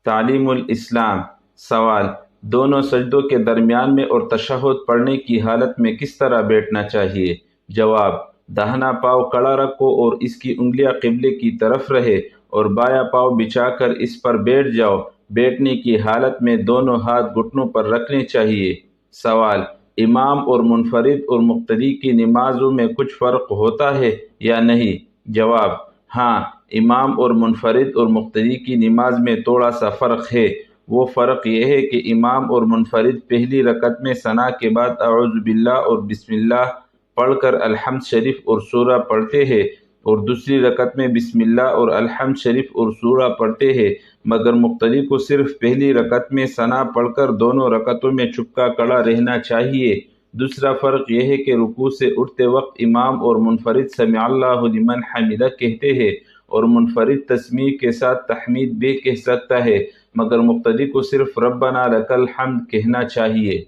تعلیم الاسلام۔ سوال: دونوں سجدوں کے درمیان میں اور تشہد پڑھنے کی حالت میں کس طرح بیٹھنا چاہیے؟ جواب: داہنا پاؤں کڑا رکھو اور اس کی انگلیاں قبلے کی طرف رہے اور بایاں پاؤں بچھا کر اس پر بیٹھ جاؤ۔ بیٹھنے کی حالت میں دونوں ہاتھ گھٹنوں پر رکھنے چاہیے۔ سوال: امام اور منفرد اور مقتدی کی نمازوں میں کچھ فرق ہوتا ہے یا نہیں؟ جواب: ہاں، امام اور منفرد اور مقتدی کی نماز میں تھوڑا سا فرق ہے۔ وہ فرق یہ ہے کہ امام اور منفرد پہلی رکعت میں ثنا کے بعد اعوذ باللہ اور بسم اللہ پڑھ کر الحمد شریف اور سورہ پڑھتے ہیں، اور دوسری رکعت میں بسم اللہ اور الحمد شریف اور سورہ پڑھتے ہیں، مگر مقتدی کو صرف پہلی رکعت میں ثنا پڑھ کر دونوں رکعتوں میں چپکا کھڑا رہنا چاہیے۔ دوسرا فرق یہ ہے کہ رکوع سے اٹھتے وقت امام اور منفرد سمع اللہ لمن حمدہ کہتے ہیں، اور منفرد تسمیع کے ساتھ تحمید بھی کہہ سکتا ہے، مگر مقتدی کو صرف ربنا لک الحمد کہنا چاہیے۔